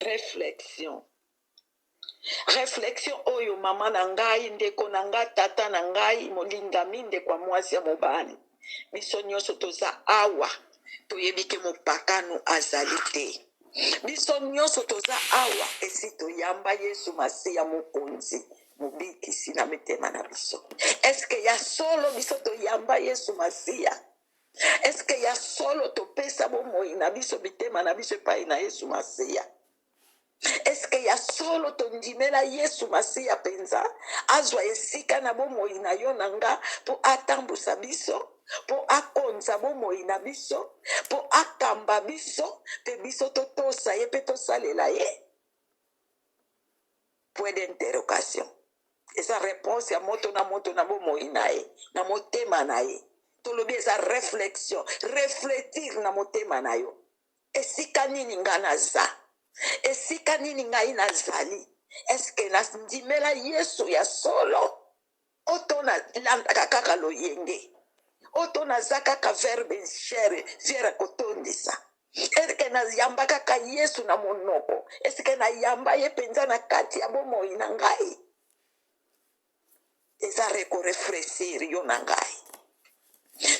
réflexion. Réflexion oyo mama na ngai, ndeko na ngai, tata na ngai, molingami ndeko ya mwasi ya mobali. Biso nyonso toza awa, toyebi ke mopakano azali te. Biso nyonso toza awa, esi toyamba Yesu Masiya mokonzi, mobikisi na mitema na biso. Eske ya solo biso toyamba Yesu Masiya? Eske ya solo topesa bomoi na biso bitema na biso epai na Yesu Masiya? Eske ya solo tondimela Yesu Masiya penza azwa esika na bomoi na yo na nga po atambusa biso, po akonza bomoi na biso, po akamba biso, pe biso totosa ye pe tosalela ye? Point d'interrogation. Esa réponse ya moto na bomoi na ye, na motema na ye. Tolobi esa réflexion, réfléchir na motema na yo. Esika nini nga naza? Esika nini ngai nazali? Eske nasindimela Yesu ya solo? Oto na landaka kaka loyenge. Oto naza kaka verbe chere, fiera kotondisa. Eske naziyamba kaka Yesu na monoko? Eske nayamba ye penza na kati ya bomoi na ngai? Eza reko refresir yo na ngai.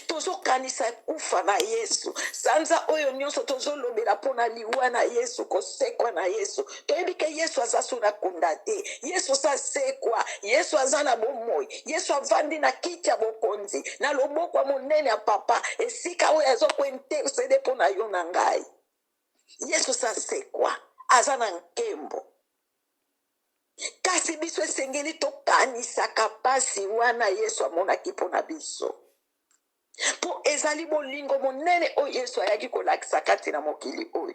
Tozo kanisa kufa na Yesu. Sanza oyo nyonso tozo lobela pona liwa na Yesu, kosekwa na Yesu. Toyebi ke Yesu azasu na kundate. Yesu sa sekwa. Yesu azana bomoi. Yesu avandi na kiti ya bokonzi. Na loboko monene ya papa. Esika oyo azo intercede pona yo na ngai. Yesu sa sekwa. Azana nkembo. Kasi biso esengeli tokanisa kapasi wana Yesu amonaki pona biso. Po ezali bolingo monene o Yesu ayaki kolakisa kati na mokili oyo.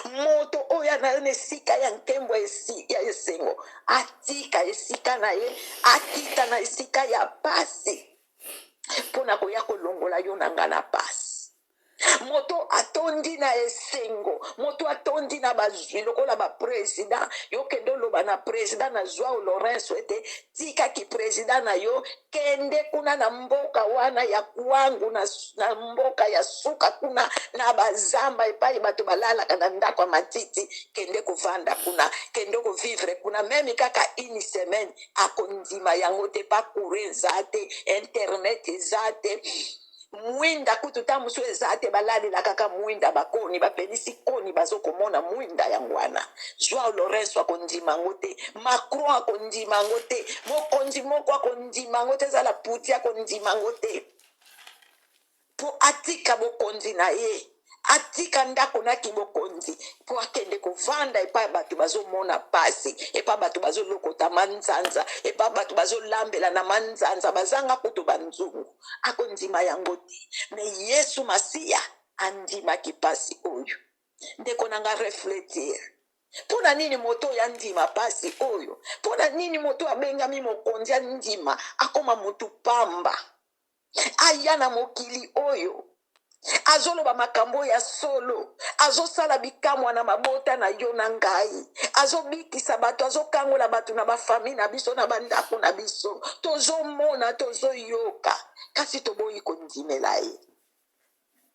Moto oyo ana esika ya nkembo ya esengo, atika esika na ye, akita na esika ya pasi, pona koya kolongola yo na nga na pasi. Moto atondi na esengo, moto atondi na bazwi lokola ba president, yo kende loba na president na Joao Lorenzo ete tika ki president na yo kende kuna na mboka wana ya kwangu na mboka ya suka kuna na bazamba epai bato balalaka na ndako ya matiti, kende kuvanda kuna, kende ko vivre kuna, meme kaka une semaine akondima yango te, pa courir zate, internet zate. Mwinda kutu tamusu ezate balali la kaka mwinda bakoni bapelisi koni bazokomona mwinda yangwana. Joao Lorenzo akondima ngote, Macron akondima ngote, mokonzi moko akondima ngote, zala puti akondima ngote. Po atika bokonzi na ye, atika ndako na kibokonzi, po akende kovanda epa batu bazomona pasi, epa batu bazolokota manzanza, epa batu bazolambela na manzanza, bazanga kutu banzungu. Akondima yango te. Me Yesu Masiya andima kipasi oyo. Ndeko nanga refletir. Pona nini moto ya ndima pasi oyo? Pona nini moto abengami mokonzi ya ndima akoma mutu pamba? Aya na mokili oyo. Azoloba makambo ya solo, azosala bikamwa na mabota na yo na ngai, azobikisa bato, azokangola bato na bafami na biso na bandako na biso, tozomona, tozoyoka, kasi toboyi kondimela ye.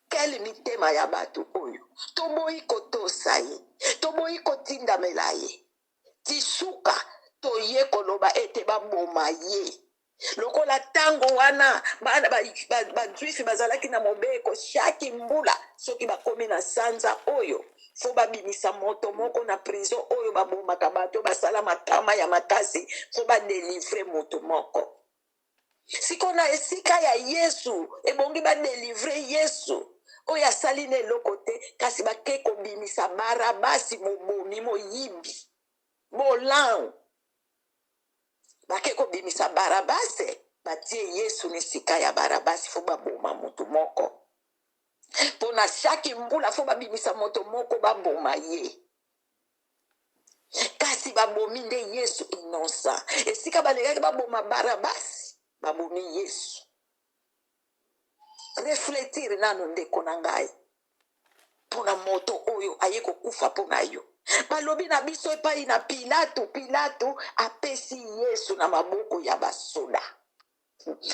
Kele mitema ya bato oyo, toboyi kotosa ye, toboyi kotindamela ye, tisuka toye koloba ete baboma ye. Lokola tango wana bajuifi bazalaki na mobeko shaki mbula soki bakomi na sanza oyo fo babimisa moto moko na prison oyo babomaka bato basala makama ya makasi, fo badelivre moto moko. Siko na esika ya Yesu ebongi badelivre Yesu oyo asali na eloko te, kasi bake kobimisa Barabasi mobomi moyibi bolan. Bake kobimisa Barabase, batie Yesu ni sika ya Barabasi, fo baboma moto moko. Pona shaki mbula fo babimisa moto moko baboma ye. Kasi babomi nde Yesu innocent. Esika balekaki baboma Barabasi, babomi Yesu. Refletir nano ndeko na ngai. Pona moto oyo aye kokufa pona yo. Balobi na biso epai na Pilato, Pilato apesi Yesu na maboko ya basoda.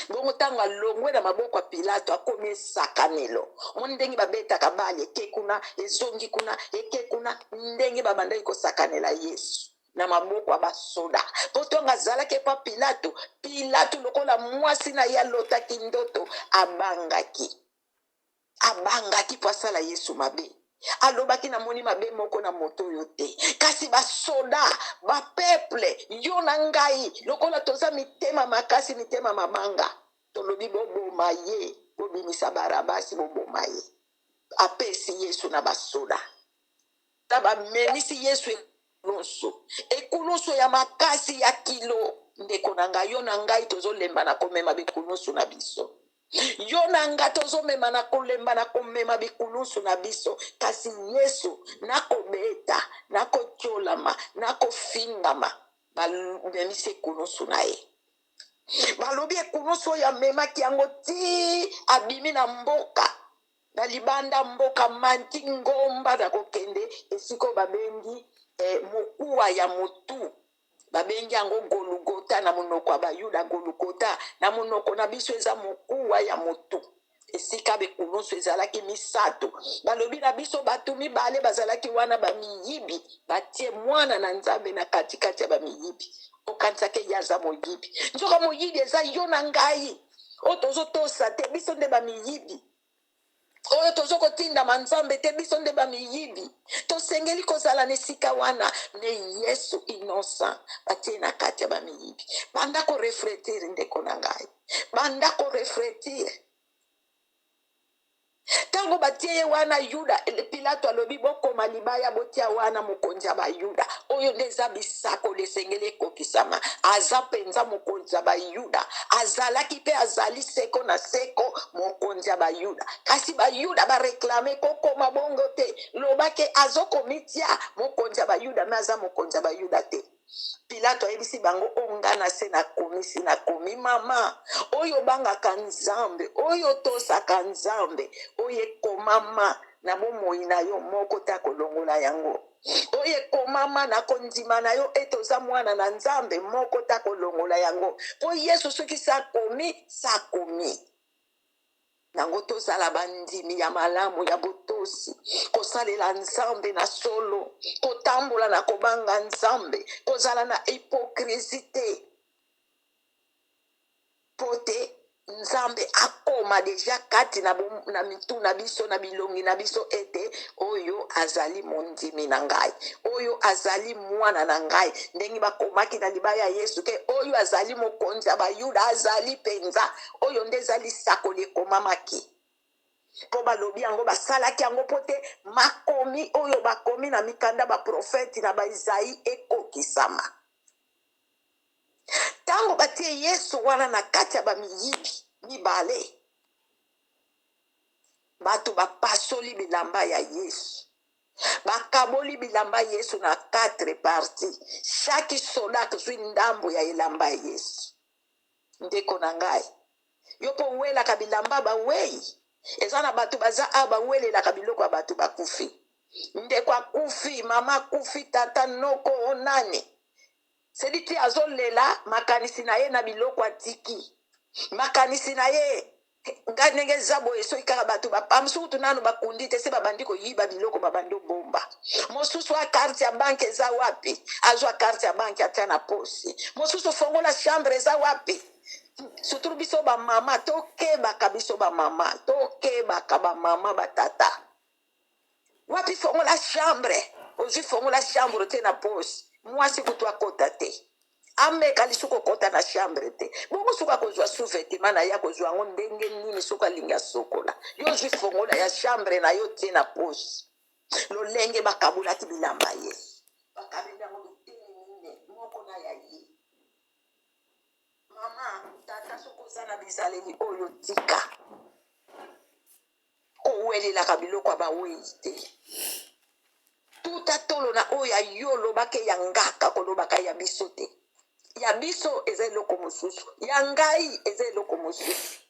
bongo ntango alongwe na maboko ya Pilato akomi esakanelo moni ndenge babetaka bale eke kuna ezongi kuna eke kuna ndenge babandaki kosakanela Yesu na maboko ya basoda po ntongo azalaki epa Pilato lokola mwasi na ye alotaki ndoto abangaki po asala Yesu mabe alobaki namoni mabe moko na moto oyo te kasi basoda bapeple yo na ngai lokola toza mitema makasi mitema mabanga tolobi boboma ye bobimisa Barabasi boboma ye apesi Yesu na basoda ta bamemisi Yesu ekulusu ya makasi ya kilo ndeko na ngai yo na ngai tozolemba na komema bikulusu na biso yo na nga tozomema na kolemba na komema bikulusu na biso kasi Yesu nakobeta nakotyolama nakofingama bamemisi ekulusu na ye balobi ekulusu oyo amemaki yango ti abimi na mboka na libanda mboka manti ngomba na kokende esiko babengi mokuwa ya motu babengi yango Golgota na monoko ya Bayuda Golgota na monoko na biso eza mokuwa ya motu esika bekulusu ezalaki misato balobi na biso batu mibale bazalaki wana bamiyibi batie mwana na Nzambe na katikati ya bamiyibi okanisaki yaza moyibi nzoka moyibi eza yo na ngai oyo tozotosa te biso nde bamiyibi oyo tozokotinda Nzambe te biso nde bamiyibi tosengeli kozala na esika wana ne Yesu innocent batie na kati ya bamiyibi banda korefletire ndeko na ngai banda korefletire tango batie ye wana Yuda Pilato alobi bokoma libaya botia wana mokonzi ya Bayuda oyo nde eza bisako lesengeli ekokisama aza mpenza mokonzi ya Bayuda azalaki mpe azali seko na seko mokonzi ya Bayuda kasi Bayuda bareklame kokoma bongo te lobake azokomitia mokonzi ya Bayuda me aza mokonzi ya Bayuda te Pilato ayebisi bango onga na se nakomi mama oyo bangaka Nzambe oyo tosaka Nzambe oyo ekomama na bomoi na yo moko ta kolongola yango oyo ekomama na kondima na yo etoza mwana na Nzambe moko ta kolongola yango po Yesu soki sakomi nango tozala bandimi ya malamu ya botosi kosalela Nzambe na solo kotambola na kobanga Nzambe kozala na hypocrisie pote Nzambe akoma deja kati na mitu na biso na bilongi na biso ete oyo azali mondimi na ngai oyo azali mwana na ngai ndenge bakomaki na libaya ya Yesu ke oyo azali mokonzi ya Bayuda azali penza oyo nde ezali sakoli ekomamaki po balobi yango basalaki yango pote makomi oyo bakomi na mikanda baprofeti na Baizai ekokisama tango batie Yesu wana na kati ya bamiyibi mibale bato bapasoli bilamba ya Yesu bakaboli bilamba Yesu na 4 parties chaque soldat azwi ndambo ya elamba ya Yesu ndeko na ngai yo po welaka bilamba bawei eza na bato baza a bawelelaka biloko ya bato bakufi ndeko akufi mama akufi tata noko onane sedi ti azolela makanisi na ye na biloko atiki makanisi na ye nga ndenge eza boye soki kaka bato bapamsutu nano bakundi te se babandi koyiba biloko babandi obomba mosusu akarte ya banke eza wapi azwa karte ya banke atia na posi mosusu fongola chambre eza wapi surtout biso bamama tokebaka biso bamama tokebaka bamama batata wapi fongola chambre ozwi fongola chambre te na posi mwasi kutu akota te ameka lisuko kota na chambre te bongo suka kozwa sous-vêtement na ya kozwa ngo ndenge nini suka alingi sokola yo ozwi fongola ya chambre na yo te na posi lolenge bakabulaki bilamba ye bakabeli yango biteni moko na ya ye mama tata soko oza na bizaleli oyo tika kowelelaka biloko ya bawei te tuta tolo na oyo ya yo lobake ya ngaka kolobaka ya biso te ya biso eza eloko mosusu ya ngai eza eloko mosusu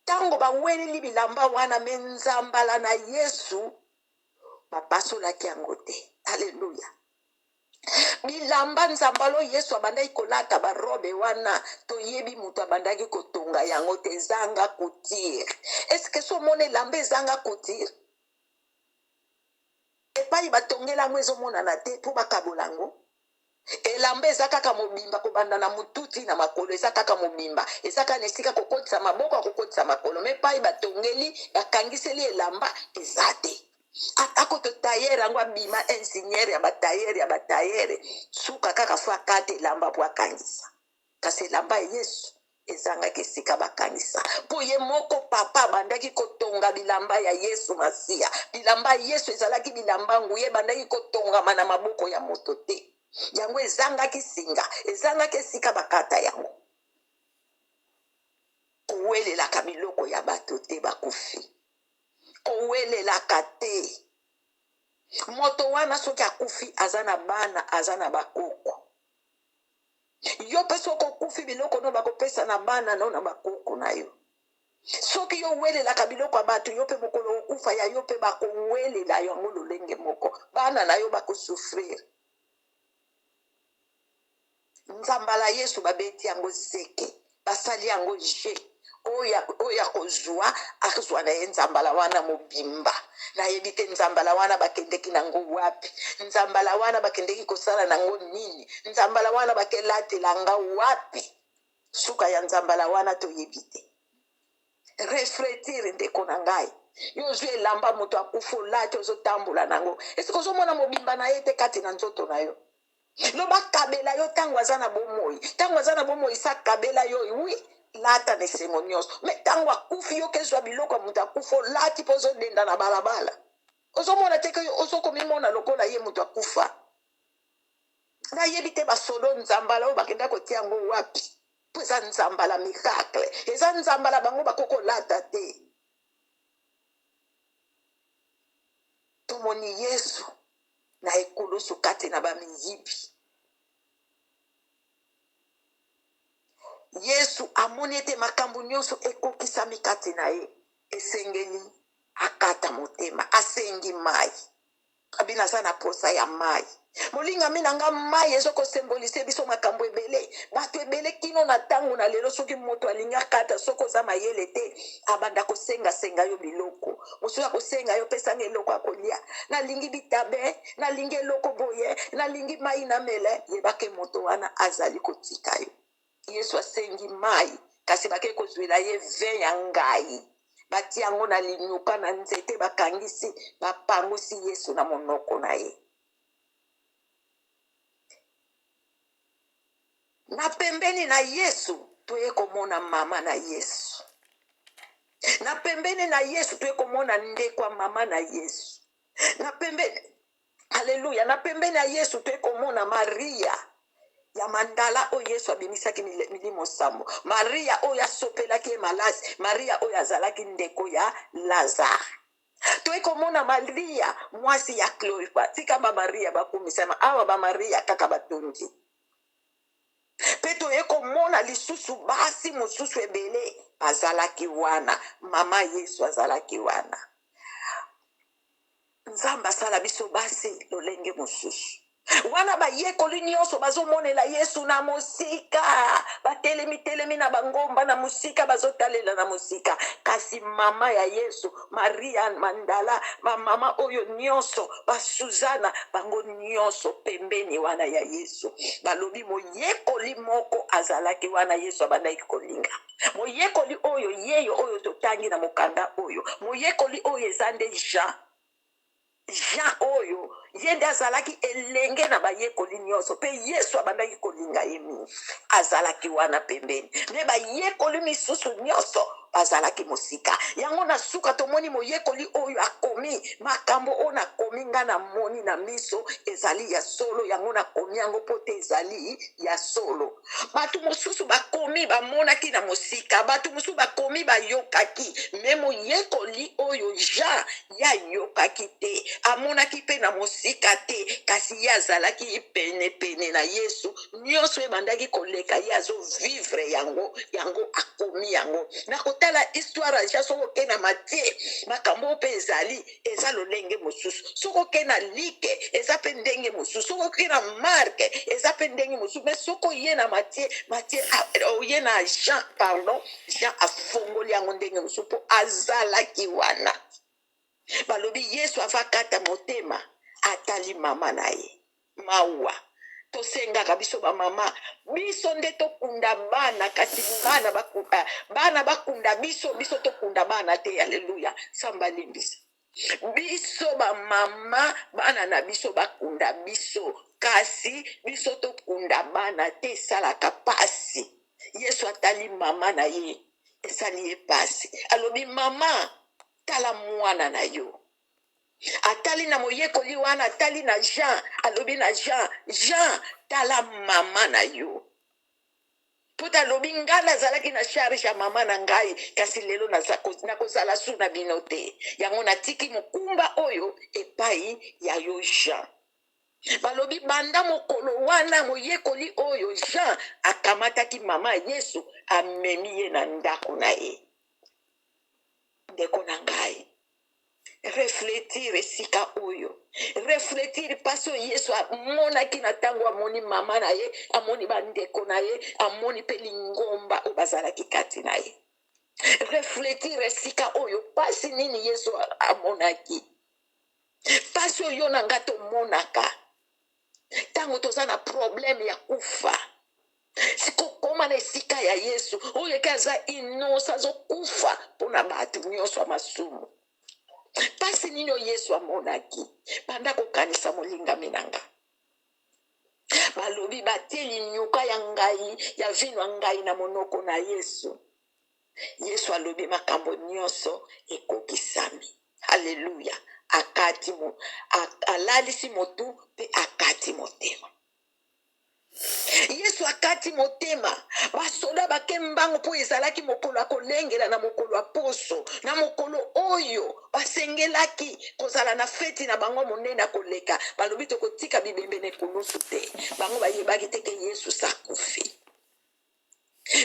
tango baweleli bilamba wana me nzambala na Yesu bapasolaki yango te. Alleluya. bilamba nzambalo yesu abandaki kolata barobe wana toyebi moto abandaki kotonga yango te ezanga kutire. Eske so mona elamba ezanga kutire epai batongela yango ezomonana te mpo bakabola yango. Elamba eza kaka mobimba kobanda na mututi na makolo, eza kaka mobimba, eza kaka nesika kokotisa maboko akokotisa makolo, me epai batongeli bakangiseli elamba eza te. Atako to tayere yango abima ingénieur ya batayere suka kaka fo akate elamba po akangisa. Kasi elamba yesu ezangaki esika bakangisa mpo ye moko papa abandaki kotonga bilamba ya yesu masiya. Bilamba yesu ezalaki bilamba nguye ebandaki kotongama na maboko ya moto te. Yango ezangaki singa, ezangaki esika bakata yango. Kowelelaka biloko ya bato te bakufi, kowelelaka te. Moto wana soki akufi aza na bana, aza na bakoko. Yo pe soki okufi biloko no bakopesa na bana no na bakoko na yo. Soki yo welelaka biloko ya bato yo pe mokolo okufa ya yo pe bakowelela yango lolenge moko, bana na yo bakosufrir. Nzambala yesu babeti yango seke, basali yango je. Oya kozwa akuzwa na ye nzambala wana mobimba. Na yebite nzambala wana bakendeki nango wapi, nzambala wana bakendeki kosala nango nini, nzambala wana bakelatela wapi. Suka ya nzambala wana to yebite. Refletire ndeko na ngai. Yo zwe elamba moto akufo lati ozotambola nango. Esi kozomona mobimba na ye te kati na nzoto na yo. No bakabela yo tango aza na bomoi. Tango aza na bomoi sa kabela yo oui. Lata ne sengo nyonso. Me tango akufi yo kezwa biloko muta akufo lati pozo denda na balabala. Ozomona teke yo ozoko mimona lokola ye muta akufa. Na yebite basolo nzambala o bakenda kotia yango wapi. Pweza nzambala miracle. Eza nzambala bango bakoko lata te. Tomoni Yesu na ekulusu kati na bamiyibi. Yesu amoni ete makambo nyonso ekokisami kati na ye. Esengeli akata motema, asengi mai. Abina sana posa ya mai. Molinga minanga mai ezoko symbolise biso makambo ebele. Bato ebele kino na tango na lelo soki moto alinga kata soko za mayele te abanda kosenga yo biloko. Mosuka kosenga yo pesanga eloko akolia. Na lingi bitabe, na lingi eloko boye, na lingi mai na mele, yebake moto wana azali kotika yo. Yesu asengi mai kasi bake kozwela ye vin ya ngai. Bati yango na linyuka na nzete bakangisi bapangusi Yesu na monoko na ye. Na pembeni na Yesu tuye komona mama na Yesu. Na pembeni na Yesu tuye komona ndekwa mama na Yesu. Na pembeni, haleluya, na pembeni na Yesu tuye komona Maria ya mandala o Yesu abimisaki milimo sambo. Maria o ya sopelaki malasi. Maria o ya zalaki ndeko ya Lazare. Tuye komona Maria mwasi ya Clopa. Tika ba Maria bakumisema awa ba Maria kaka batundi. Peto eko mona lisusu basi mususu ebele azalaki wana. Mama Yesu azalaki wana. Nzamba sala biso basi lolenge mususu. Wana ba yekoli nyonso bazomonela Yesu na musika. Telemi na bangomba na musika bazotalela na musika. Kasi mama ya Yesu, Maria Mandala, mama oyo nyonso, Suzana, bango nyonso pembeni wana ya Yesu. Balobi moyekoli moko azalaki wana Yesu abandaki kolinga. Moyekoli oyo yeyo oyo totangi na mokanda oyo. Moyekoli oyo ezande Jean oyo yende azalaki elenge na bayekoli nyonso pe Yesu abandaki kolinga ye mingi azalaki wana pembeni me bayekoli misusu nyonso bazalaki mosika yango na suka tomoni moyekoli oyo akomi makambo o na komi nga na moni na miso ezali ya solo yango na komi yango pote ezali ya solo batu mosusu bakomi bamonaki na mosika batu mosusu bakomi bayokaki me moyekoli oyo Jean ya yokaki te amonaki pe na mosika te kasi ye azalaki pene na Yesu nyonso ebandaki koleka ye azovivre yango akomi yango tala histoire ja soko ke na Matthieu makambo pe ezali eza lolenge mosusu soko ke na Luc eza pe ndenge mosusu soko ke na Marc eza pe ndenge mosusu mais soko ye na Matthieu ye na Jean pardon Jean afongoli yango ndenge mosusu po azalaki wana balobi Yesu avakata motema atali mama na ye mawa tosengaka biso bamama biso nde tokunda bana kasi bana bakunda biso tokunda bana te. Haleluya, samba limbisa biso bamama bana na biso bakunda biso kasi biso tokunda bana te, esalaka pasi. Yesu atali mama na ye esali ye pasi, alobi mama tala mwana na yo. Atali na moyekoli wana atali na Jean alobi na Jean tala mama na yo. Puta lobi ngala zalaki na charge ya mama na ngai kasi lelo nakozala su na bino te. Yango natiki mokumba oyo epai ya yo Jean. Balobi banda mokolo wana moyekoli oyo Jean akamataki mama Yesu amemi ye na ndako na ye. Ndeko na ngai reflétir esika oyo, reflétir paso Yesu amonaki na tango amoni mama na ye, amoni bandeko na ye, amoni pe lingomba o bazalaki kati na ye. Reflétir esika oyo pasi nini Yesu amonaki, pasi oyo na nga tomonaka tango toza na problème ya kufa. Sikokoma na esika ya Yesu oyo kaza inosa zokufa pona batu nyonso masumu. Pasi nino Yesu amonaki banda kokanisa molingami nanga. Balobi bateli nyuka ya ngai ya vino ngai na monoko na Yesu. Yesu alobi makambo nyonso ekokisami. Haleluya. Akati mo alalisi motu pe akati motema. Yesu akati motema basoda bakembango po ezalaki mokolo akolengela na mokolo aposo na mokolo oyo basengelaki kozala na feti na bango monene koleka balobi tokotika bibembene kulusu te bango bayebaki teke Yesu sakufi.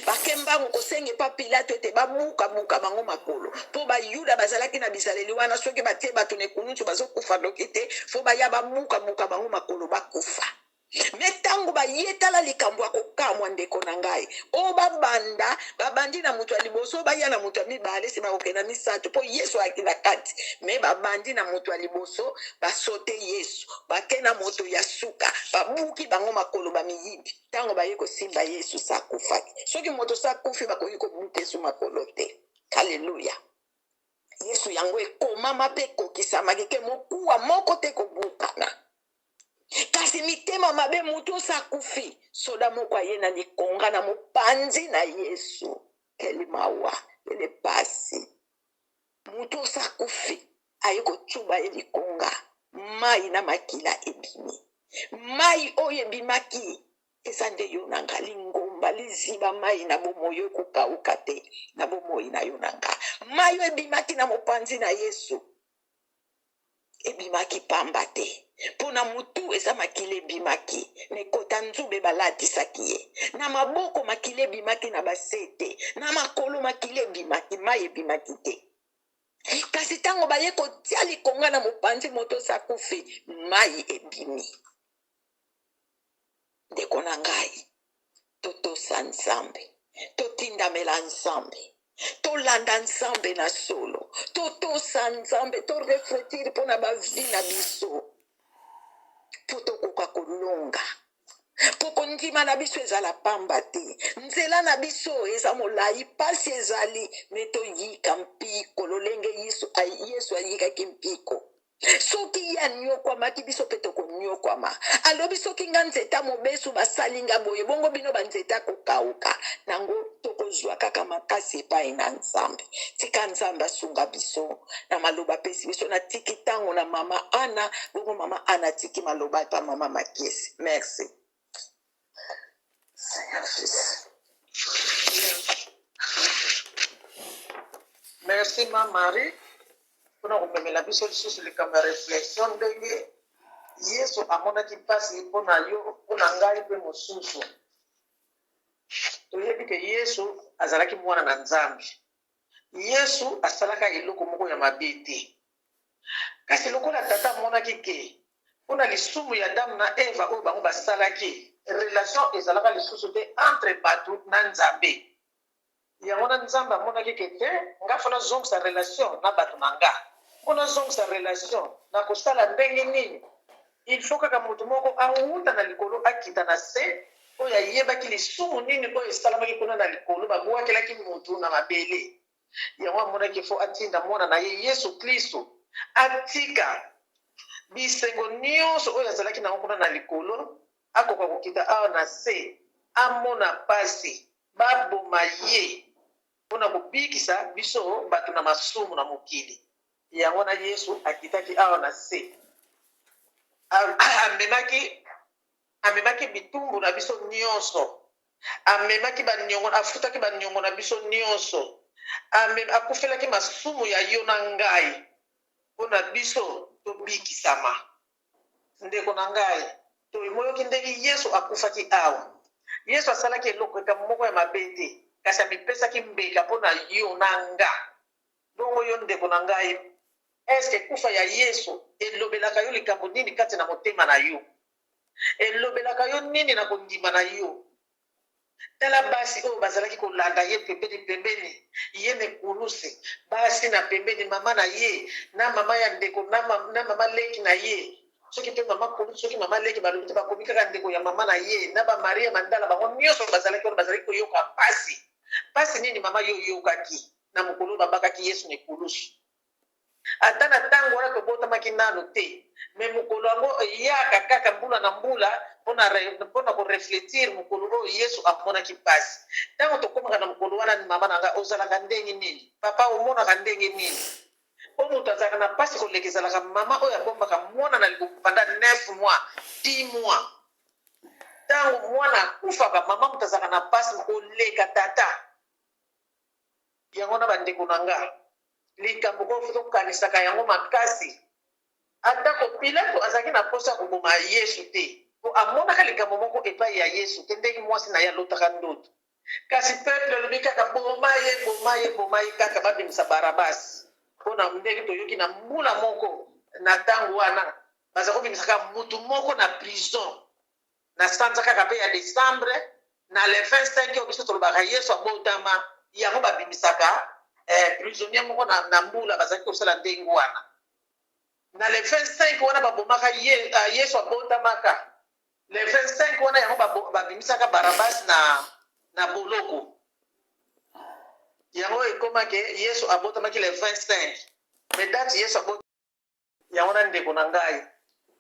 Bakembango kosenge pa Pilato ete bamuka bango makolo po bayuda bazalaki na bizaleli wana soki batie bato ne kulusu bazokufa dokite fo baya bamuka bango makolo bakufa. Metango ba yetala likambo akokamwa ndeko na ngai o babandi na mutu aliboso baya na mutu mibale sima okena misato po Yesu akila kati me babandi na mutu aliboso basote Yesu bakena moto ya suka babuki bango makolo bamiyibi tango baye kosimba Yesu sakufaki soki moto sakufi bakoki kobuka Yesu makolo te. Haleluya. Yesu yango ekomama pe kokisamaki ke mokuwa moko te kobukana. Kasi mitema mabe mutu sakufi soda moko aye na likonga na mopanzi na Yesu kelimawa ele pasi mutu sakufi aye kotuba ye likonga mai na makila ebimi mai oyo ebimaki eza nde yo nanga lingomba liziba mai na bomoyo kokauka te na bomoyi na yo nanga mai oyo ebimaki na mopanzi na Yesu ebimaki pamba te. Pona mutu eza makile bimaki nekota nzube balatisaki ye na maboko makile bimaki na basete na makolo makile bimaki mai bimaki te. Kasi tango baye kotia likonga na mopanzi moto sakufi mai ebimi. Ndeko na ngai totosa nzambe totindamela nzambe tolanda nzambe na solo totosa nzambe torefletir pona bavi na biso totokoka kolonga poko ndima na biso ezala pamba te nzela na biso eza molai pasi ezali me toyika mpiko lolenge Yesu ayikaki mpiko soki ya nyokwamaki biso pe tokonyokwama alobi soki nga nzeta mobesu basalinga boye bongo bino banzeta kokauka nango tokozwa kaka makasi epai na nzambe tika nzambe asunga biso na maloba pesi biso na tiki tango na mama Ana bongo mama Ana tiki maloba pa mama Makiesi. Merci. Merci ma Marie. Kuna kumemela biso lisusu likambo ya reflexion ndenge Yesu amonaki mpasi mpona yo mpona ngai mpe mosusu. Toyebi ke Yesu azalaki mwana na Nzambe Yesu asalaka eloko moko ya mabe te. Kasi lokola tata amonaki ke mpona lisumu ya Adamu na Eva oyo bango basalaki, relation ezalaka lisusu te entre bato na Nzambe. Yango na Nzambe amonaki ke te nga fona zongisa relation na bato na nga. Mpona zongisa relation na kosala ndenge nini, il faut kaka moto moko awuta na likolo akita na se oyo ayebaki lisumu nini oyo esalamaki kuna na likolo babwakelaki motu na mabele. Yango amonaki fo atinda mwana na ye Yesu Kristo atika bisengo nyonso oyo azalaki nango kuna na likolo akoka kokita awa na se amona pasi baboma ye mpona kobikisa biso bato na masumu na mokili. Yango na Yesu akitaki awa na se amemaki bitumbu na biso nyonso, amemaki baniongo, afutaki baniongo na biso nyonso, akufelaki masumu ya yo na ngai mpona biso tobikisama. Ndeko na ngai tomoyoki ndenge Yesu akufaki awa. Yesu asalaki eloko eka moko ya mabe te, kasi amipesaki mbeka mpona yo na nga. Bongo yo ndeko na ngai, eske kufa ya Yesu elobelaka yo likambo nini kati na motema na yo? Elobelaka yo nini na kondima na yo? Tala basi oyo bazalaki kolanda ye pembeni pembeni, ye nekulusi basi na pembeni, mama na ye na mama ya ndeko na mama leki na ye. Soki pe mama kulusi, soki mama leki balobi te bakomi kaka ndeko ya mama na ye na ba Maria Mandala bango nyonso bazalaki koyoka pasi. Pasi nini mama yo yokaki na mokolo babakaki Yesu nekulusi? Ata na ntango wana tobotamaki nano te, me mokolo yango eyaka kaka mbula na mbula mpona korefletir mokolo oyo Yesu amonaki pasi. Ntango tokomaka na mokolo wana, mama na nga ozalaka ndenge nini, papa omonaka ndenge nini? Po moto azalaka na pasi koleka ezalaka mama oyo abombaka mwana na libumu panda 9 mois 10 mois. Ntango mwana akufaka, mama moto azalaka na pasi koleka tata. Yango na bandeko na nga, likambo oyo tokanisaka yango makasi. Atako Pilato azalaki na posa koboma Yesu te, po amonaka likambo moko epai ya Yesu te, ndenge mwasi na ye alotaka ndoto. Kasi peuple alobi kaka boma ye kaka babimisa Barabasi. Mpona ndenge toyoki na mbula moko na ntango wana baza kobimisaka mutu moko na prison na sanza kaka pe ya Desembre na le 25 oyo biso tolobaka Yesu abotama, yango babimisaka prisonnier moko na mbula bazalaki kosala ndenge wana. Na le 25 wana babomaka Yesu abotamaka. Le 25 wana yango babimisaka Barabasi na boloko. Yango ekomaki Yesu abotamaki le 25. Mais date Yesu abotamaki yango na ndeko na ngai,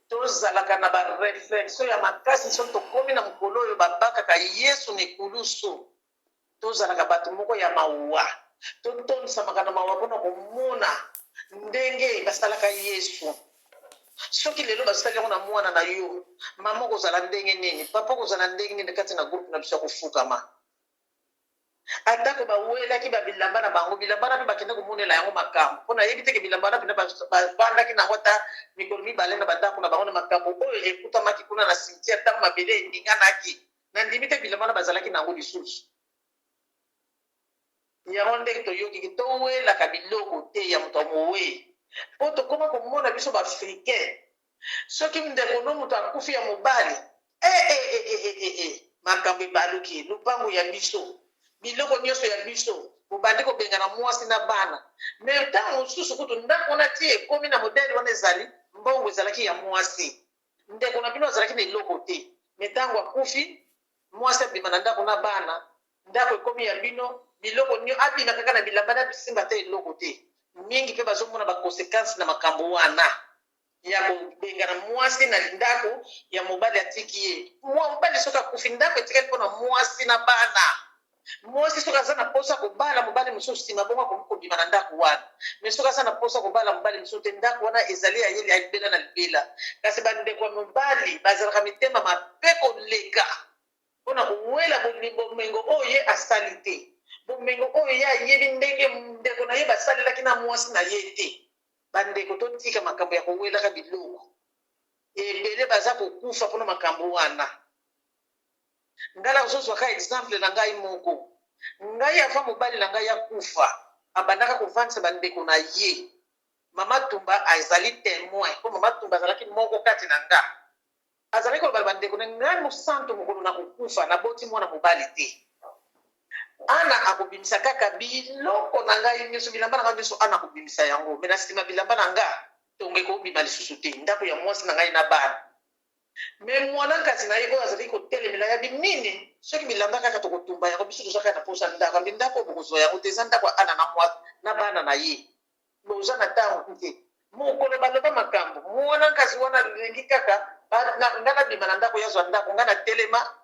tozalaka na bareflexion ya makasi so tokomi na mokolo oyo babakaka Yesu nekulusu. Tozalaka bato moko ya mawa, totondisamaka na mawa mpona komona ndenge basalaka Yesu. Soki lelo basalaki yango na mwana na yo, mama kozala ndenge nini, papa kozala ndenge nini kati na groupe na biso ya kofukama. Atako bawelaki babilamba na bango, bilamba na mpe bakende komonela yango makambo mpona yebi teke bilamba na mpena bavandaki nango ata mikolo mibale na bandako na bango na makambo oyo ekutamaki kuna na cimetière ntango mabele endinganaki. Na ndimi te bilamba na bazalaki nango lisusu. Yango ndenge toyoki towelaka biloko te ya moto amowe po tokoma komona biso baafricain. Soki ndeko no moto akufi ya mobali, makambo ebaluki lupango ya biso, biloko nyonso ya biso bobandi kobengana mwasi na bana. Me ntango mosusu kutu ndako wana ti ekomi na modele wana ezali mbongo ezalaki ya mwasi, ndeko na bino azalaki na eloko te. Me ntango akufi, mwasi abima na ndako na bana, ndako ekomi ya bino, biloko nyo abima kaka na bilamba na bisimba te eloko te. Mingi mpe bazomona bakonsekansi na makambo wana ya kobengana mwasi na ndako ya mobali atiki ye. Mobali soki akufi, ndako etikali mpona mwasi na bana. Mwasi soki aza na posa kobala mobali mosusu nsima bongo kobima na ndako wana. Me soki aza na posa kobala mobali mosusu te, ndako wana ezali ya ye ya libela na libela. Kasi bandeko ya mobali bazalaka mitema mabe koleka mpona kowela bomengo oyo ye asali te, bomengo oyo ye ayebi ndenge ndeko na ye basalelaki na mwasi na ye te. Bandeko totika makambo ya kowelaka biloko ebele baza kokufa mpona makambo wana. Ngala kozozwaka exemple na ngai moko, ngai afa mobali na ngai akufa, abandaka kovandisa bandeko na ye. Mama Tumba azali témoin po Mama Tumba azalaki moko kati na nga azalaki koloba bandeko na ngai mosantu mokolo na kokufa naboti mwana mobali te. Ana akobimisa kaka biloko na ngai nyonso bilamba na ngai nyonso ana akobimisa yango me na nsima bilamba na nga tongo ekobima lisusu te ndako ya mwasi na ngai na bana. Me mwana nkasi na ye oyo azalaki kotelemela ya binini soki bilamba kaka tokotumba yango biso tozwaka na posa ndako ambi ndako bokozwa yango te eza ndako ana na mwasi na bana na ye boza na ntango te mokolo baloba makambo mwana nkasi wana lengi kaka nga nabima na ndako yazwa ndako nga na telema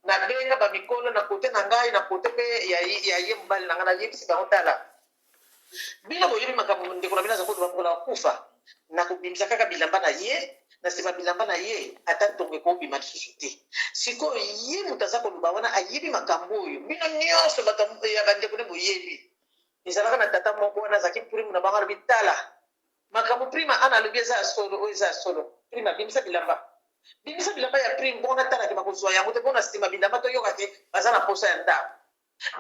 nabenga bamikolo na kote na ngai na kote mpe ya ye mobali na ngai nayebisi bango tala bino boyebi makambo ndeko na bino aza kodoba mokolo akufa nakobimisa kaka bilamba na ye na nsima bilamba na ye ata ntongo ekobima lisusu te. Sikoyo ye moto aza koloba wana ayebi makambo oyo bino nyonso bato ya bandeko nde boyebi. Ezalaka na tata moko wana azalaki prime na bango alobi tala makambo prime ana alobi eza ya solo oyo eza ya solo prime abimisa bilamba ya prime mpona talaki bakozwa yango te mpona nsima bilamba toyoka te baza na posa ya ndako.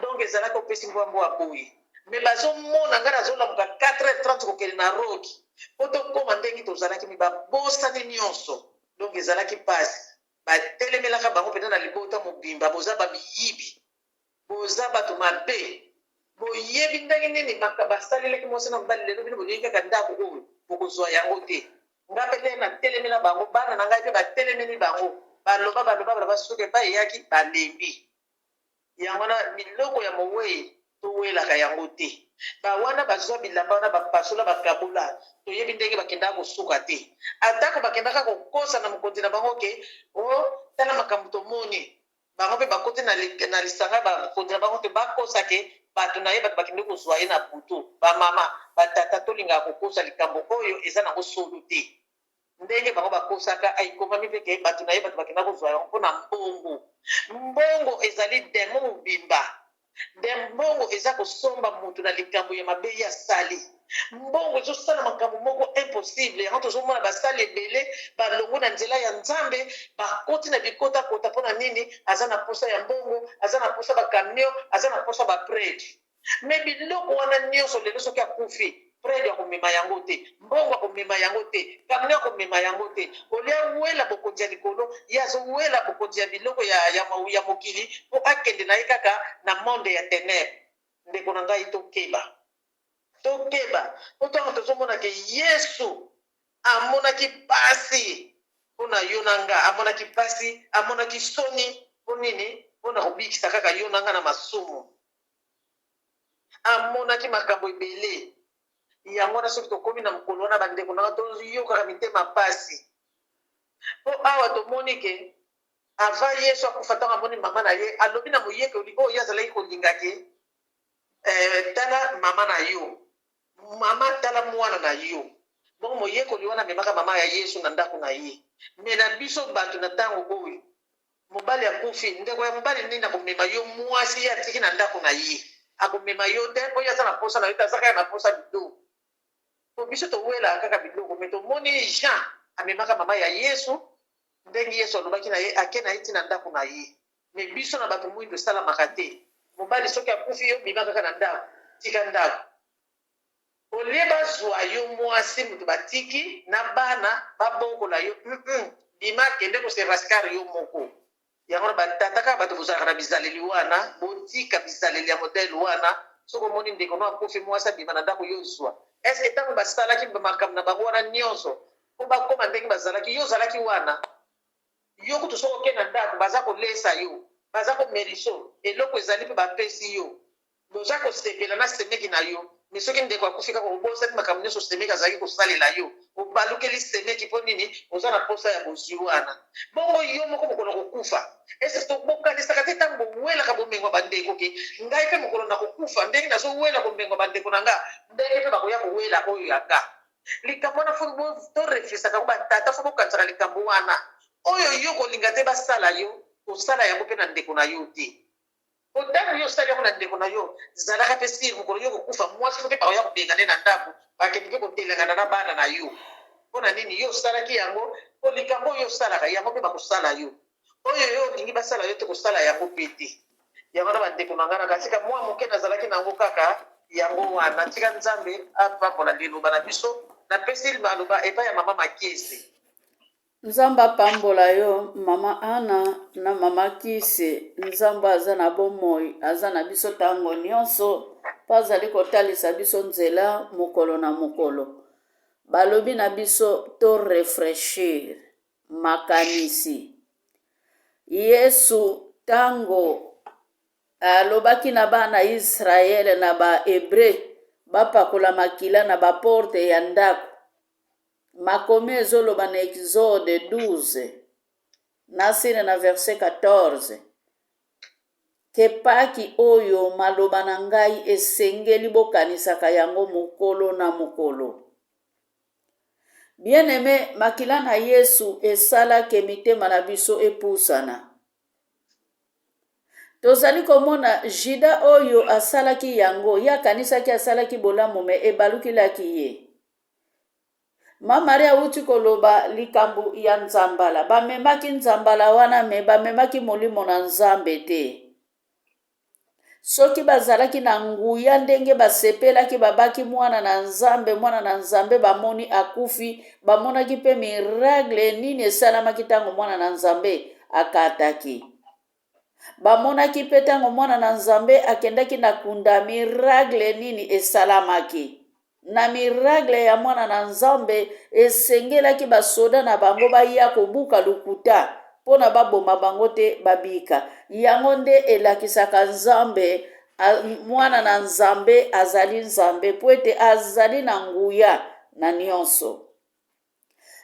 Donc ezalaki opesi mbwambwa boye me bazomona ngai nazolamuka 4h30 kokende na roki po tokóma ndenge tozalaki mi babosani nyonso. Donc ezalaki pasi batelemelaka bango mpena na libota mobimba boza bamiyibi boza bato mabe boyebi ndenge nini basalelaki mwasi na mobali lelo bino bolingi kaka ndako oyo bokozwa yango te. Nga mpe nde natelemela bango bana na ngai mpe batelemeli bango baloba baloba soki bayeyaki balembi yango wana biloko ya mowei towelaka yango te. Bawana bazwa bilamba wana bapasola bakabola toyebi ndenge bakendaka kosuka te atako bakendaka kokosa na mokonzi na bango ke o tala makambo tomoni bango mpe bakoti na lisanga bakonzi na bango te bakosa ke bato na ye bato bakende kozwa ye na butu bamama batata tolingaka kokosa likambo oyo eza nango solo te. Ndenge bango bakosaka aikomami mpe ke bato na ye bato bakenda kozwa yango mpona mbongo ezali demo mobimba mbongo eza kosomba moto na likambo ya mabe ya sali. Mbongo ezosala makambo moko impossible yango tozomona basali ebele balongo na nzela ya nzambe bakoti na bikotakota mpona nini aza na posa ya mbongo aza na posa bakamio aza na posa baprede. Me biloko wana nyonso lelo soki akufi prede akomema yango te mbongo akomema yango te kamio akomema yango te olia wela bokonzi ya likolo ye azowela bokonzi ya biloko ya mokili mpo akende na ye kaka na monde ya tenebre. Ndeko na ngai tokeba po ntango tozomona ke yesu amonaki pasi mpona yo na nga amonaki pasi amonaki soni mpo nini mpona kobikisa kaka yo na nga na masumu amonaki makambo ebele yango wana soki tokómi na mokolo wana bandeko na nga toyokaka mitema pasi mpo awa tomoni ke ava yesu akufa ntango amoni mama na ye alobi na moyekoli oyo ye azalaki kolinga ke tala mama na yo mama tala mwana na yo. Bongo moyekoli wana amemaka mama ya yesu na ndako na ye me na biso bato na ntango oyo mobali akufi ndeko ya mobali nini akomema yo mwasi ye atiki na ndako na ye akomema yo te mpo ye aza na posa na yo te aza kaka na posa biloko po biso towelaka kaka biloko me tomoni jean amemaka mama ya yesu ndenge yesu alobaki na ye ake na ye ntina ndako na ye me biso na bato mwindo esalamaka te. Mobali soki akufi yo bima kaka na ndako tika ndako olie bazwa yo mwasi moto batiki na bana babokola yo bima kende koseraskare yo moko yango na batata kaka bato bozalaka na bizaleli wana botika bizaleli ya modele wana soki omoni ndeko no akufi mwasi abima na ndako yo zwa eske ntango basalaki makambo na bango wana nyonso mpo bakóma ndenge bazalaki yo ozalaki wana yo kutu soki oke na ndako baza kolesa yo baza komeriso eloko ezali mpe bapesi yo boza kosepela na semeki na yo me soki ndeko akufi kaka obosaki makambo nyonso semeki azalaki kosalela yo obalukeli semeki mpo nini oza na posa ya bozwi wana bongo yo moko mokolo kokufa ese tobokanisaka te ntango bowelaka bomengo bandeko ke ngai mpe mokolo na kokufa ndenge nazowela bomengo bandeko na nga ndenge mpe bakoya kowela oyo ya nga likambo wana fo torefisaka ko batata fo bokanisaka likambo wana oyo yo kolinga te basala yo kosala yango mpe na ndeko na yo te otango yo osali yango na ndeko na yo zalaka mpe siri mokolo yo kokufa mwasi mpe bakoya kobengane na ndako bakende mpe kotelengana na bana na yo mpona nini yo osalaki yango po likambo oyo osalaka yango mpe bakosala yo oyo yo olingi basala yo te kosala yango mpe te yango na bandeko na ngai na kasika mwa moke nazalaki nango kaka yango wana tika nzambe apambola liloba na biso napesi maloba epai ya mama Makese. Nzamba pambola yo mama Ana na mama Kise. Nzamba aza na bomoi aza na biso tango nyonso po azali kotalisa biso nzela mokolo na mokolo. Balobi na biso to refreshir makanisi. Yesu tango alobaki na bana Israele na ba Hebre bapakola makila na baporte ya ndako. Makomi ezoloba na Exode 12 nasine na verset 14 ke paki oyo maloba na ngai esengeli bokanisaka yango mokolo na mokolo. Bien-aimé, makila na Yesu esalaki mitema na biso epusana. Tozali komona Jida oyo asalaki yango, ya kanisaki asalaki bolamu me ebalukilaki ye. Ma Maria uti koloba likambu ya nzambala. Bamemaki nzambala wana me bamemaki molimo na nzambe te. Soki bazalaki na nguya ndenge basepelaki babaki mwana na nzambe bamoni akufi, bamonaki pe miracle nini esalamaki tango mwana na nzambe akataki. Bamonaki pe tango mwana na nzambe akendaki na kunda, miracle nini esalamaki. Na miracle ya mwana na nzambe esengelaki basoda na bango baya kobuka lukuta pona baboma bango te babika. Yango nde elakisaka nzambe mwana na nzambe azali nzambe po ete azali na nguya na nyonso.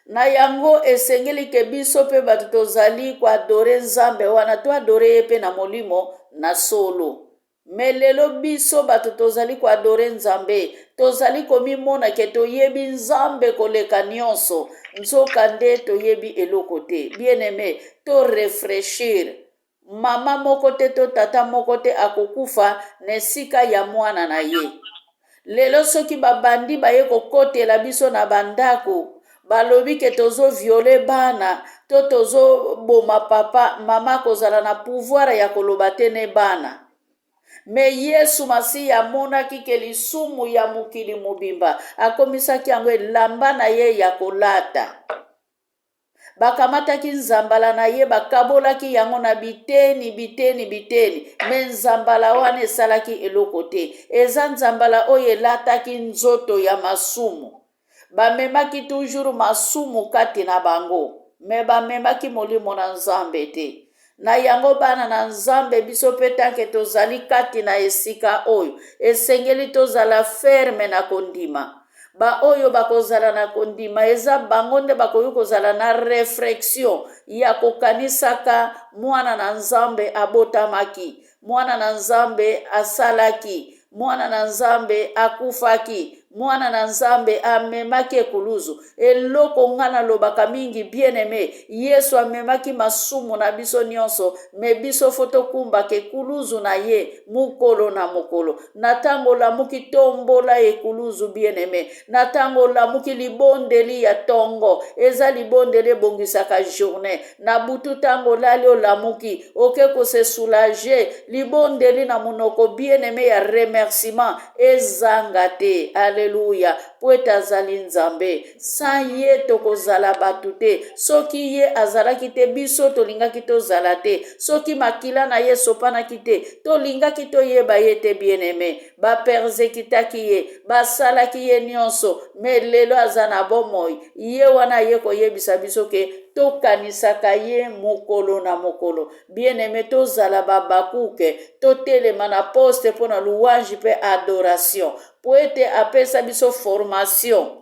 Na yango esengeli ke biso pe bato tozali koadore nzambe wana to adore ye pe na molimo na solo. Me lelo biso bato tozali koadore nzambe, tozali komimona ke toyebi nzambe koleka nyonso, nzoka nde toyebi eloko te. Bien-aimé, to refreshir. Mama moko te to tata moko te akokufa na esika ya mwana na ye. Lelo soki babandi baye kokotela biso na bandako, balobi ke tozo viole bana, to tozo boma papa, mama kozala na pouvoir ya koloba te ne bana. Me Yesu masi amonaki ke lisumu ya mokili mobimba akomisaki yango elamba na ye ya kolata. Bakamataki nzambala na ye bakabolaki yango na biteni. Me nzambala wana esalaki eloko te. Eza nzambala oyo elataki nzoto ya masumu. Bamemaki toujours masumu kati na bango. Me bamemaki molimo na nzambe te. Na yango bana na nzambe biso pe tanke tozali kati na esika oyo esengeli tozala ferme na kondima. Ba oyo bakozala na kondima eza bango nde bakoki kozala na reflexion ya kokanisaka mwana na nzambe abotamaki, mwana na nzambe asalaki, mwana na nzambe akufaki, mwana na nzambe amemaki ekuluzu. Eloko nga nalobaka mingi bien-aimé, Yesu amemaki masumu na biso nyonso, me biso foto kumbaka ekuluzu na ye mukolo na mokolo. Na tango lamuki tombola ekuluzu bien-aimé, na tango lamuki libondeli ya tongo, eza libondeli ebongisaka journée. Na butu tango lali olamuki, oke kose soulager, libondeli na monoko bien-aimé ya remerciement ezanga te. Alléluia. Po ete azali nzambe. Sa ye tokozala batu te. Soki ye azalaki te biso tolingaki tozala te. Soki makila na ye sopanaki te tolingaki toyeba ye te bien-aimé. Baperzekitaki ye, basalaki ye nyonso, me lelo aza na bomoi. Ye wana ye koyebisa biso ke tokanisaka ye mokolo na mokolo. Bien-aimé, tozala babakuke, totelema na poste pona louange pe adoration. Po ete apesa biso formation.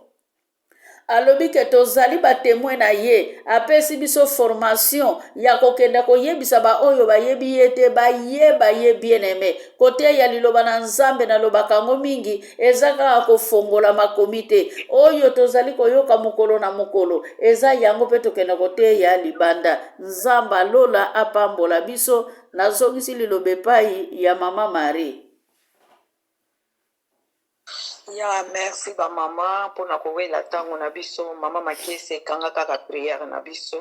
Alobi ke tozali batemoin na ye, apesi biso formation ya kokenda koyebisa ba oyo bayebi ye te bayeba ye bien-aimé. Kote ya liloba na nzambe na lobaka ngo mingi eza kaka kofongola makomi te. Oyo tozali koyoka mokolo na mokolo eza yango pe tokenda kote ya libanda. Nzamba lola apambola biso. Nazongisi liloba epai ya mama Marie. Ya merci ba mama pona kowela tango na biso. Mama Makese kanga kaka prière na biso.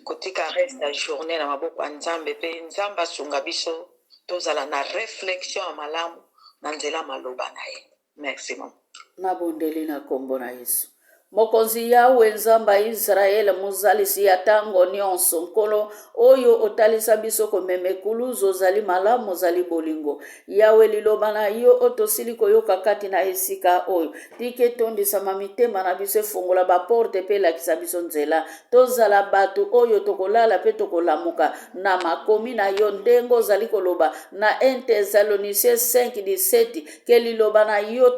Kotika reste la journée na maboko ya nzambe pe nzamba sunga biso tozala na réflexion ya malamu na nzela maloba na ye. Merci mama. Nabondeli na kombo na Yesu. Mokonzi yawe nzamba Israel muzalisi ya tango nyonso nkolo oyo otalisa biso komemekuluzo ozali malamu ozali bolingo yawe liloba na yo otosili koyoka kati na esika oyo tike etondisama mitema na biso efungola baporte mpe elakisa biso nzela tozala bato oyo tokolala mpe tokolamuka na makomi na yo ndenge ozali koloba na 1 Thessaloniciens 5:17 ke liloba na yo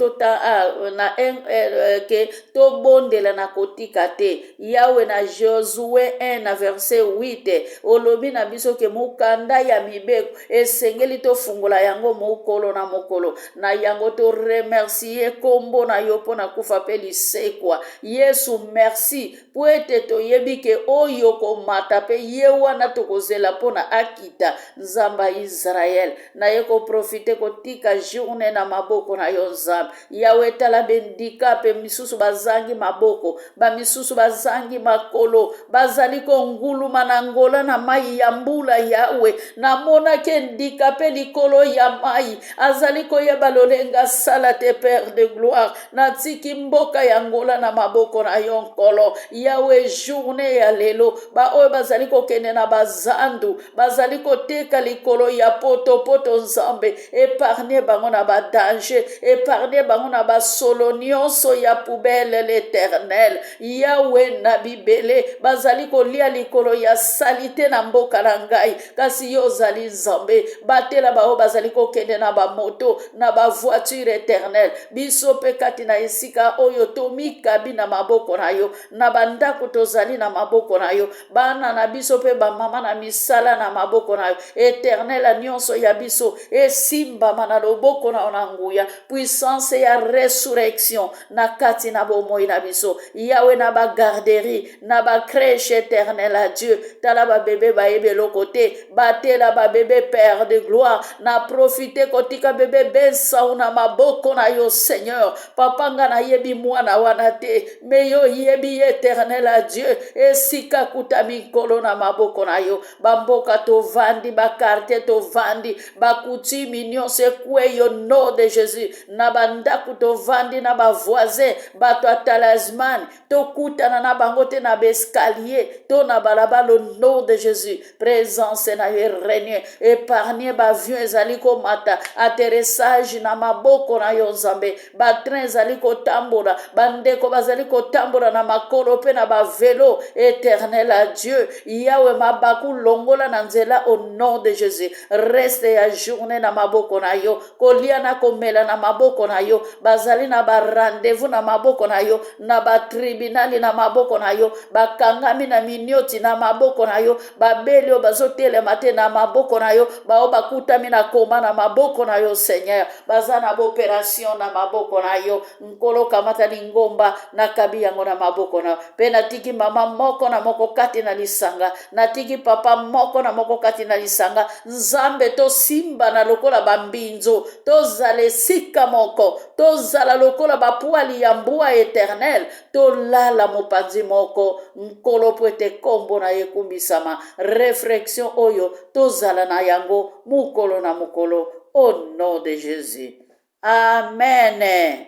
ke tobondela na kotika te yawe na Josue 1 na verset 8 olobi na biso ke mokanda ya mibeko esengeli tofungola yango mokolo na mokolo na yango to remercie kombo na yo mpo na kufa mpe lisekwa Yesu merci po ete toyebi ke oyo komata mpe ye wana tokozela mpo na akita nzamba Israel na ye koprofite kotika journe na maboko na yo nzambe yawe tala bendika mpe misusu bazangi maboko bamisusu bazangi makolo bazali konguluma na ngola na mai ya mbula yawe namonaki ndika mpe likolo ya mai azali koyeba lolenga sala te Père de gloire natiki mboka ya ngola na maboko na yo nkolo yawe journe ya lelo baoyo bazali kokende na bazandu bazali koteka likolo ya poto nzambe épargne bango na badanger épargne bango na basolo nyonso ya poubelle l'Éternel yawe na bibele bazali kolia likolo ya salite na mboka na ngai kasi yo ozali nzambe batela bao bazali kokende na bamoto na bavoiture éternel biso mpe kati na esika oyo tomikabi na maboko na yo na bandako tozali na maboko na yo bana na biso mpe bamama na misala na maboko na yo éternel nyonso ya biso esimbama na loboko na yo na nguya puissance ya resurrection na kati na bomoi na biso yawe na bagarderie na bacrèche éternel à Dieu tala babebe bayebeloko te batela babebe Père de gloire na profite kotika bebe besau na maboko na yo Seigneur papa nga na yebi mwana wana te me yo yebi éternel à Dieu esika kuta mikolo na maboko na yo bamboka tovandi bakartier tovandi bakutimi nyonso ekwe yo nom de Jésus na bandako tovandi na bavoisin bato ya talisman tokutana na bango te na bescalier to na balabala au nom de Jésus présence na yo renie épargne bavion ezali komata atterrissage na maboko na yo nzambe batrain ezali kotambola bandeko bazali kotambola na makolo mpe na bavelo éternel à Dieu yawe mabaku longola na nzela au nom de Jésus reste ya journée na maboko na yo kolia na komela na maboko na yo bazali na ba rendez-vous na maboko na yo na ba tribunali na maboko na yo bakangami na minioti na maboko na yo babeli bazotelema te na maboko na yo bao bakutami na koma na maboko na yo Seigneur baza na opération na maboko na yo nkolo kamata lingomba na kabi yango na maboko na pe natiki mama moko na moko kati na lisanga natiki papa moko na moko kati na lisanga nzambe to simba na lokola bambinzo tozala esika moko tozala lokola bapuali ya mbwa éternel tolala mopanzi moko nkolo po ete kombo na ye kumbisama réflexion oyo tozala na yango mukolo na mukolo au nom de Jésus amen.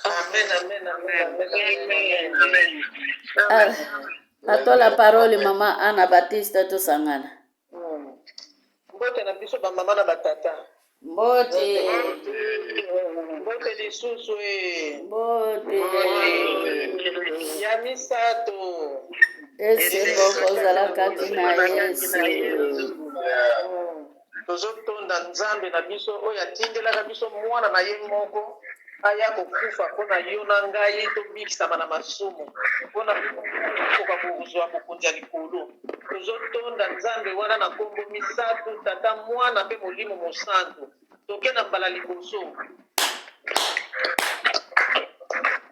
Amen, amen, amen, amen. Ato la parole mama Anna Baptiste tosangana. Mbote na biso ba mama na batata. Mbote lisusu mbote ya misato ese mboko zala kati na Yesu tozotonda nzambe na biso oyo atindelaka biso mwana na ye moko aya kokufa mpona yo na ngai tobikisama na masumu mpona koka kozwa bokonzi ya likolo tozotonda nzambe wana na kombo misato tata mwana mpe molimo mosantu toke na mbala liboso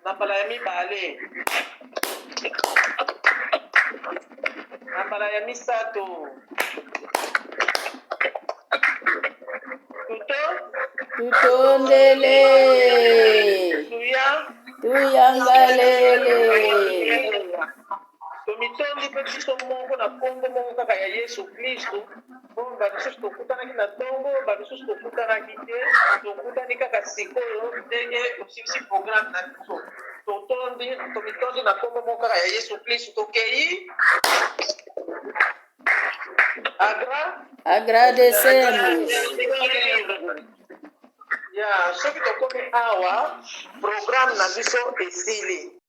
na mbala ya mibale na mbala ya misato tutondele tuyangalele tomitondi mpe biso moko na kombo moko kaka ya Yesu Kristu bon bamisusu tokutanaki na ntongo bamisusu tokutanaki te tokutani kaka sikoyo ndenge tosilisi programme na biso tomitondi na nkombo moko kaka ya yesu kristu tokei Agradecemos. ya soki tokomi awa programme na biso esili